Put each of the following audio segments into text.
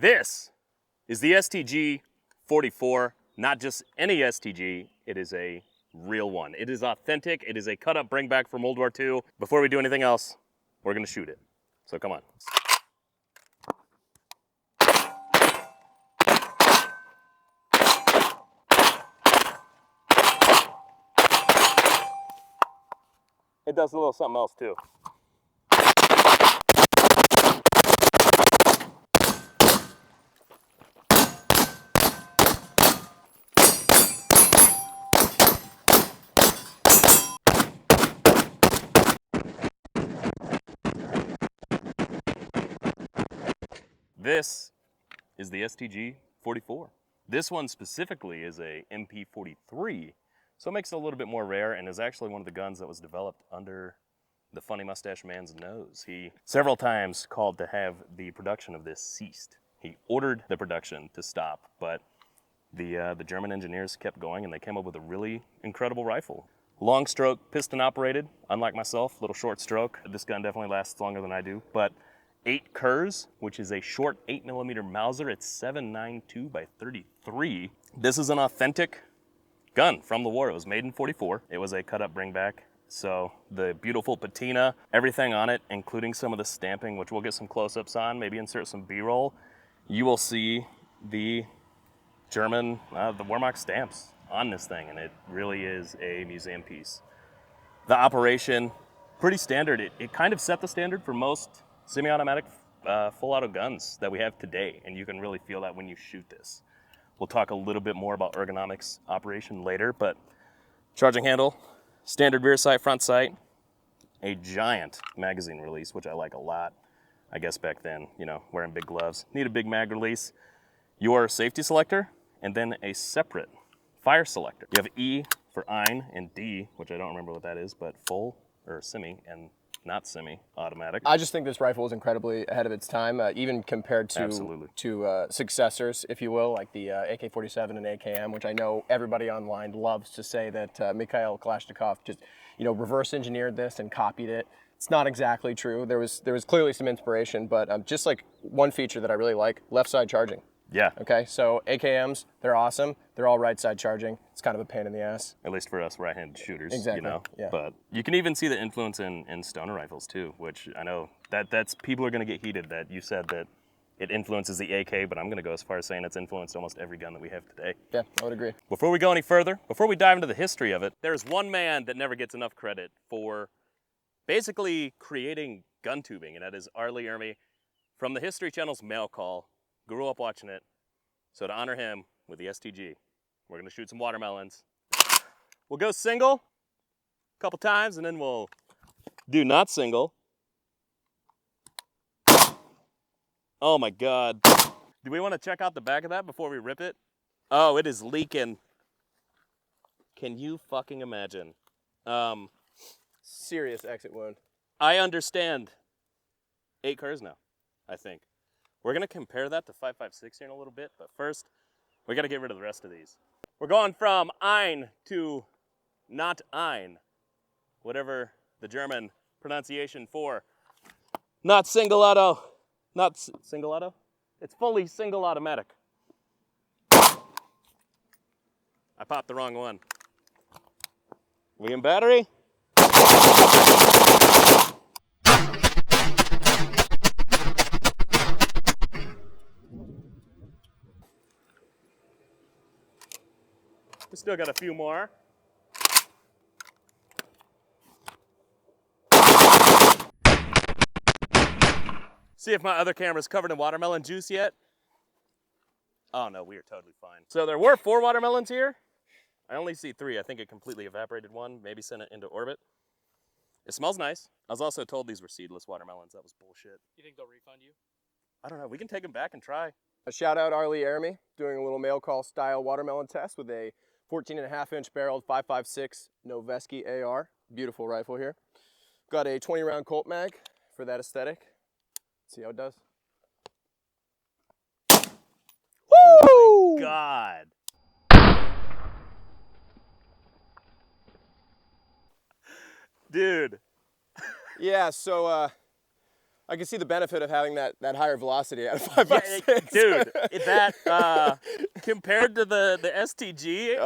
This is the STG44, not just any STG, it is a real one. It is authentic, it is a cut-up bring back from World War II. Before we do anything else, we're gonna shoot it. So come on. It does a little something else too. This is the STG44. This one specifically is a MP43, so it makes it a little bit more rare and is actually one of the guns that was developed under the funny mustache man's nose. He several times called to have the production of this ceased. He ordered the production to stop, but the German engineers kept going and they came up with a really incredible rifle. Long stroke, piston operated, unlike myself, little short stroke. This gun definitely lasts longer than I do, but 8 KURZ, which is a short 8mm Mauser. It's 7.92 by 33. This is an authentic gun from the war. It was made in '44. It was a cut-up bring-back. So the beautiful patina, everything on it, including some of the stamping, which we'll get some close-ups on, maybe insert some B-roll. You will see the German, the Wehrmacht stamps on this thing, and it really is a museum piece. The operation, pretty standard. It kind of set the standard for most semi-automatic full auto guns that we have today, and you can really feel that when you shoot this. We'll talk a little bit more about ergonomics operation later, but charging handle, standard rear sight, front sight, a giant magazine release, which I like a lot. I guess back then, you know, wearing big gloves, need a big mag release. Your safety selector, and then a separate fire selector. You have E for Ein and D, which I don't remember what that is, but full or semi and not semi-automatic. I just think this rifle is incredibly ahead of its time, even compared to successors, if you will, like the AK-47 and AKM, which I know everybody online loves to say that Mikhail Kalashnikov just, you know, reverse engineered this and copied it. It's not exactly true. There was clearly some inspiration, but just like one feature that I really like, left side charging. Yeah. Okay, so AKMs, they're awesome. They're all right side charging. It's kind of a pain in the ass. At least for us right-handed shooters, exactly. You know. Yeah. But you can even see the influence in stoner rifles too, which I know that's people are going to get heated that you said that it influences the AK, but I'm going to go as far as saying it's influenced almost every gun that we have today. Yeah, I would agree. Before we go any further, before we dive into the history of it, there's one man that never gets enough credit for basically creating gun tubing, and that is Arlie Ermy from the History Channel's Mail Call. Grew up watching it. So to honor him with the STG, we're gonna shoot some watermelons. We'll go single a couple times and then we'll do not single. Oh my God. Do we wanna check out the back of that before we rip it? Oh, it is leaking. Can you fucking imagine? Serious exit wound. I understand 8 KURZ now, I think. We're gonna compare that to 5.56 here in a little bit, but first, we gotta get rid of the rest of these. We're going from Ein to not Ein, whatever the German pronunciation for not single auto, not single auto? It's fully single automatic. I popped the wrong one. We in battery? We still got a few more. See if my other camera's covered in watermelon juice yet. Oh no, we are totally fine. So there were 4 watermelons here. I only see 3. I think it completely evaporated one, maybe sent it into orbit. It smells nice. I was also told these were seedless watermelons. That was bullshit. You think they'll refund you? I don't know. We can take them back and try. A shout out Arlie Ermy, doing a little mail call style watermelon test with a 14.5-inch barreled 5.56 Noveski AR. Beautiful rifle here. Got a 20-round Colt mag for that aesthetic. Let's see how it does. Woo! Oh my God. Dude. Yeah, so I can see the benefit of having that higher velocity at a 5.56. Dude, that compared to the STG,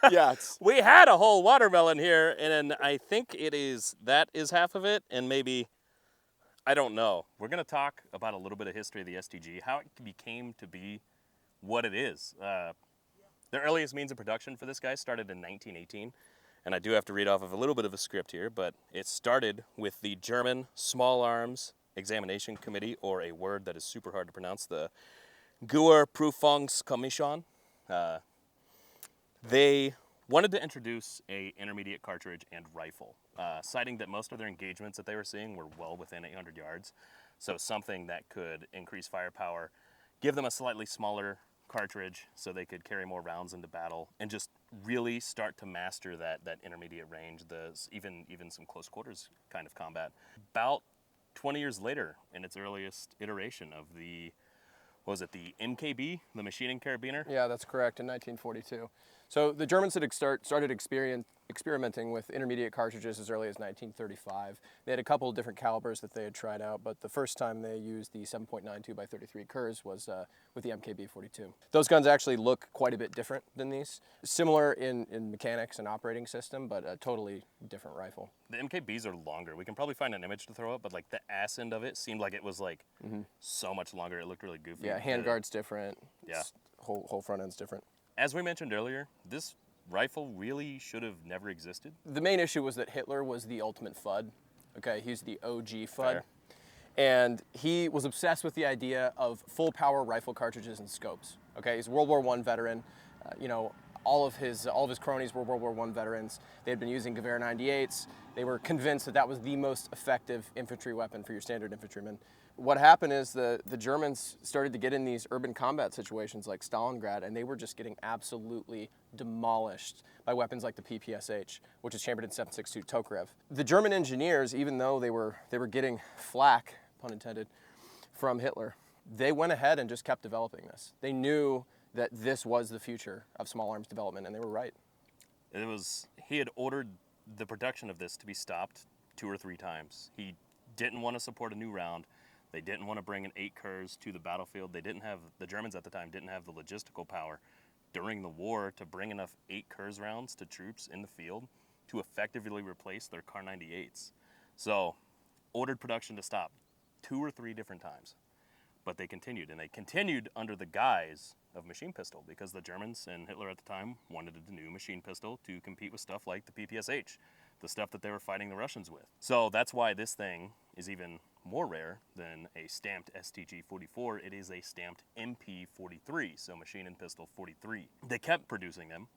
it's we had a whole watermelon here, and I think that is half of it, and maybe, I don't know. We're gonna talk about a little bit of history of the STG, how it became to be what it is. The earliest means of production for this guy started in 1918, and I do have to read off of a little bit of a script here, but it started with the German Small Arms Examination Committee, or a word that is super hard to pronounce, the Überprüfungskommission. They wanted to introduce a intermediate cartridge and rifle, citing that most of their engagements that they were seeing were well within 800 yards. So something that could increase firepower, give them a slightly smaller cartridge so they could carry more rounds into battle, and just really start to master that intermediate range, even some close quarters kind of combat. About 20 years later, in its earliest iteration of the MKB, the machining carabiner? Yeah, that's correct, in 1942. So the Germans had started experimenting with intermediate cartridges as early as 1935. They had a couple of different calibers that they had tried out, but the first time they used the 7.92 by 33 KURZ was with the MKB-42. Those guns actually look quite a bit different than these. Similar in mechanics and operating system, but a totally different rifle. The MKBs are longer. We can probably find an image to throw up, but like the ass end of it seemed like it was like so much longer. It looked really goofy. Yeah, handguard's different. Yeah. Whole front end's different. As we mentioned earlier, this rifle really should have never existed. The main issue was that Hitler was the ultimate FUD. Okay, he's the OG FUD. Fair. And he was obsessed with the idea of full power rifle cartridges and scopes. Okay, he's a World War I veteran. You know, all of his cronies were World War I veterans. They had been using Gewehr 98s. They were convinced that that was the most effective infantry weapon for your standard infantryman. What happened is the Germans started to get in these urban combat situations like Stalingrad, and they were just getting absolutely demolished by weapons like the PPSH, which is chambered in 7.62 Tokarev. The German engineers, even though they were getting flack, pun intended, from Hitler, they went ahead and just kept developing this. They knew that this was the future of small arms development, and they were right. He had ordered the production of this to be stopped 2 or 3 times. He didn't want to support a new round. They didn't want to bring an 8 KURZ to the battlefield. The Germans at the time didn't have the logistical power during the war to bring enough 8 KURZ rounds to troops in the field to effectively replace their Kar 98s. So, ordered production to stop 2 or 3 different times. But they continued, and they continued under the guise of machine pistol, because the Germans and Hitler at the time wanted a new machine pistol to compete with stuff like the PPSH, the stuff that they were fighting the Russians with. So that's why this thing is even more rare than a stamped STG44. It is a stamped MP43, so machine and pistol 43. They kept producing them,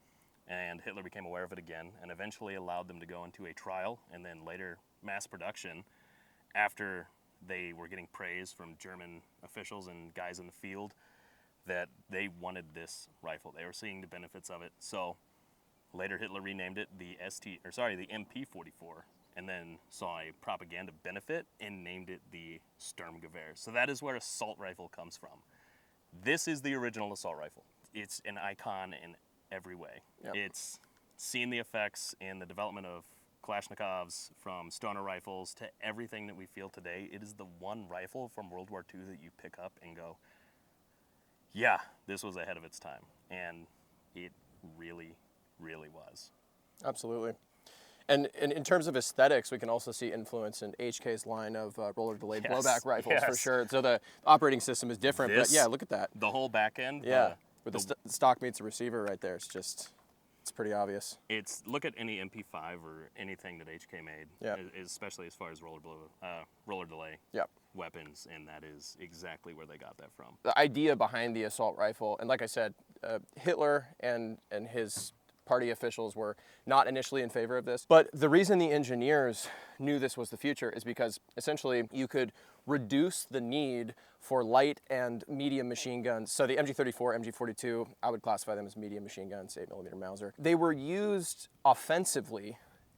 and Hitler became aware of it again, and eventually allowed them to go into a trial, and then later mass production, after they were getting praise from German officials and guys in the field that they wanted this rifle. They were seeing the benefits of it. So later Hitler renamed it the MP44, and then saw a propaganda benefit and named it the Sturmgewehr. So that is where assault rifle comes from. This is the original assault rifle. It's an icon in every way. Yep. It's seen the effects in the development of Kalashnikovs, from stoner rifles to everything that we feel today. It is the one rifle from World War II that you pick up and go, yeah, this was ahead of its time. And it really, really was. Absolutely. And in terms of aesthetics, we can also see influence in HK's line of roller delayed blowback rifles, for sure. So the operating system is different, but yeah, look at that. The whole back end. Yeah, with the stock meets the receiver right there. It's pretty obvious. Look at any MP5 or anything that HK made, especially as far as roller delay weapons, and that is exactly where they got that from. The idea behind the assault rifle, and like I said, Hitler and his party officials were not initially in favor of this, but the reason the engineers knew this was the future is because essentially you could reduce the need for light and medium machine guns. So the MG34, MG42, I would classify them as medium machine guns, 8mm Mauser. They were used offensively,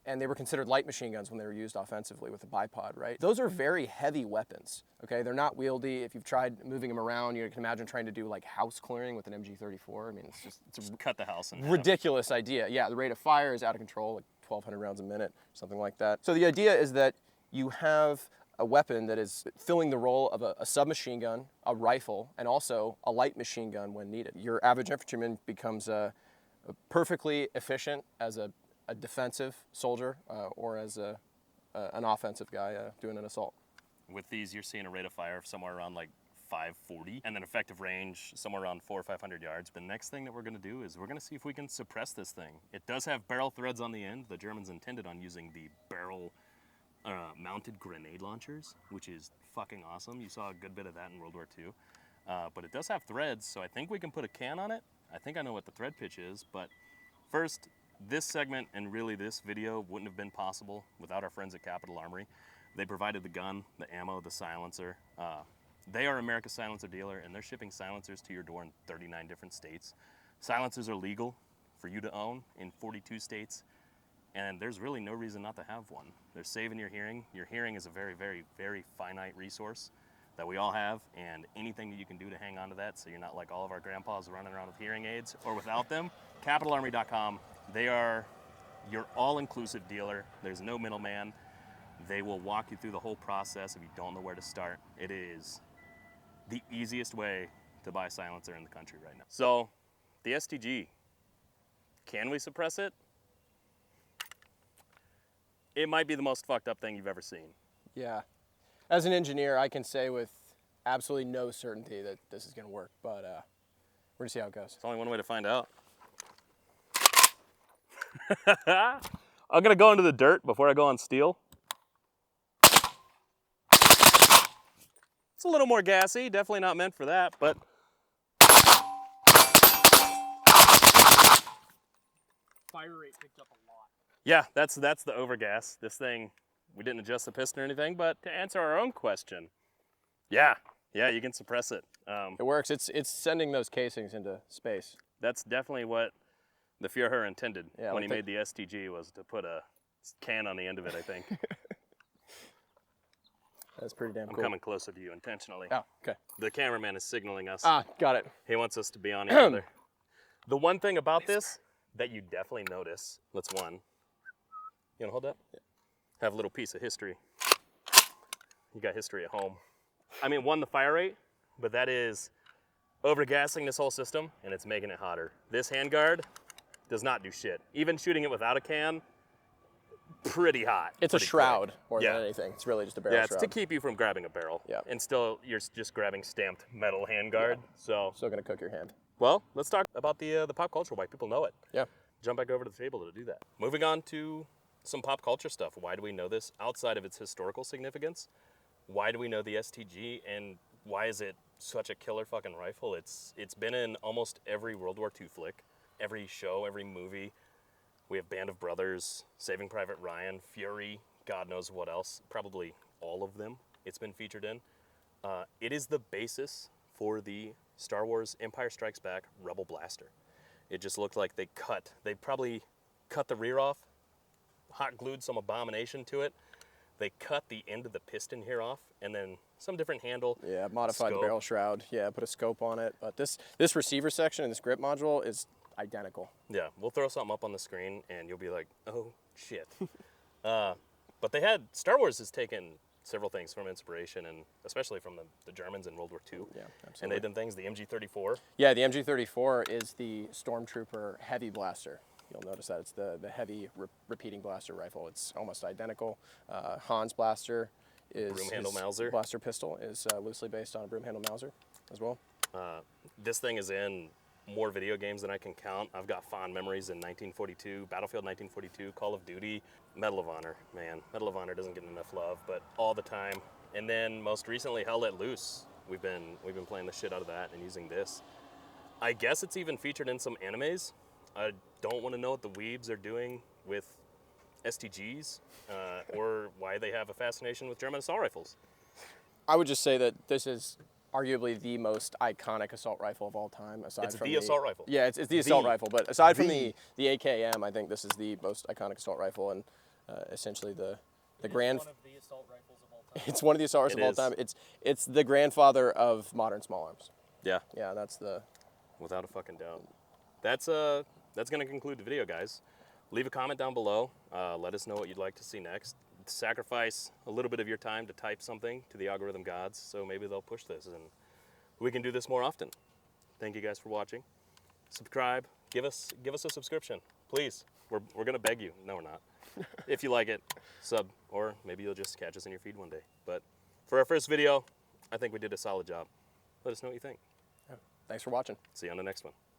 and they were considered light machine guns when they were used offensively with a bipod, right? Those are very heavy weapons, okay? They're not wieldy. If you've tried moving them around, you can imagine trying to do like house clearing with an MG34. I mean, it's a cut the house in half. Ridiculous idea. Yeah, the rate of fire is out of control, like 1,200 rounds a minute, something like that. So the idea is that you have a weapon that is filling the role of a submachine gun, a rifle, and also a light machine gun when needed. Your average infantryman becomes perfectly efficient as a defensive soldier or as an offensive guy doing an assault. With these, you're seeing a rate of fire of somewhere around like 540 and an effective range somewhere around 400 or 500 yards. The next thing that we're going to do is we're going to see if we can suppress this thing. It does have barrel threads on the end. The Germans intended on using the barrel mounted grenade launchers, which is fucking awesome. You saw a good bit of that in World War II. But it does have threads, so I think we can put a can on it. I think I know what the thread pitch is, but first, this segment and really this video wouldn't have been possible without our friends at Capital Armory. They provided the gun, the ammo, the silencer. They are America's silencer dealer, and they're shipping silencers to your door in 39 different states. Silencers are legal for you to own in 42 states. And there's really no reason not to have one. They're saving your hearing. Your hearing is a very, very, very finite resource that we all have, and anything that you can do to hang on to that so you're not like all of our grandpas running around with hearing aids or without them, CapitalArmory.com, they are your all-inclusive dealer. There's no middleman. They will walk you through the whole process if you don't know where to start. It is the easiest way to buy a silencer in the country right now. So, the STG, can we suppress it? It might be the most fucked up thing you've ever seen. Yeah. As an engineer, I can say with absolutely no certainty that this is going to work, but we're going to see how it goes. There's only one way to find out. I'm going to go into the dirt before I go on steel. It's a little more gassy, definitely not meant for that, but fire rate picked up a lot. yeah, that's the overgas. This thing, we didn't adjust the piston or anything, but to answer our own question, yeah, you can suppress it. It works. It's sending those casings into space. That's definitely what the Führer intended when he like made the STG, was to put a can on the end of it, I think. That's pretty damn cool. I'm coming closer to you intentionally. Oh, okay. The cameraman is signaling us. Ah, got it. He wants us to be on each other. The one thing about this that you definitely notice, let's one. You wanna hold that? Yeah. Have a little piece of history. You got history at home. I mean, one, the fire rate, but that is overgassing this whole system, and it's making it hotter. This handguard does not do shit. Even shooting it without a can, pretty hot. It's a shroud more than anything. It's really just a barrel shroud. Yeah, it's to keep you from grabbing a barrel. Yeah. And still, you're just grabbing stamped metal handguard. Yeah. So Still gonna cook your hand. Well, let's talk about the pop culture, why people know it. Yeah. Jump back over to the table to do that. Moving on to some pop culture stuff. Why do we know this outside of its historical significance? Why do we know the STG, and why is it such a killer fucking rifle? It's been in almost every World War II flick, every show, every movie. We have Band of Brothers, Saving Private Ryan, Fury, God knows what else. Probably all of them it's been featured in. It is the basis for the Star Wars Empire Strikes Back Rebel Blaster. It just looked like they probably cut the rear off, hot glued some abomination to it. They cut the end of the piston here off, and then some different handle. Yeah, modified the scope. barrel shroud. Yeah, put a scope on it. But this receiver section and this grip module is identical. Yeah, we'll throw something up on the screen, and you'll be like, oh, shit. But Star Wars has taken several things from inspiration, and especially from the Germans in World War II. Yeah, absolutely. And they've done things, the MG34. Yeah, the MG34 is the Stormtrooper heavy blaster. You'll notice that it's the heavy repeating blaster rifle. It's almost identical. Han's blaster Broom handle Mauser. Blaster pistol is loosely based on a broom handle Mauser as well. This thing is in more video games than I can count. I've got fond memories in 1942, Battlefield 1942, Call of Duty, Medal of Honor. Man, Medal of Honor doesn't get enough love, but all the time. And then most recently, Hell Let Loose. We've been playing the shit out of that and using this. I guess it's even featured in some animes. I don't want to know what the weebs are doing with STGs or why they have a fascination with German assault rifles. I would just say that this is arguably the most iconic assault rifle of all time. Aside from the assault rifle. Yeah, it's the assault rifle. But aside from the AKM, I think this is the most iconic assault rifle, and essentially the grand. One of the assault rifles of all time. It's one of the assault rifles of all time. It's the grandfather of modern small arms. Yeah. Yeah, that's the. Without a fucking doubt. That's going to conclude the video, guys. Leave a comment down below. Let us know what you'd like to see next. sacrifice a little bit of your time to type something to the algorithm gods, so maybe they'll push this and we can do this more often. Thank you guys for watching. Subscribe, give us a subscription, please. We're gonna beg you. No, we're not. If you like it, sub, or maybe you'll just catch us in your feed one day. But for our first video, I think we did a solid job. Let us know what you think. Thanks for watching. See you on the next one.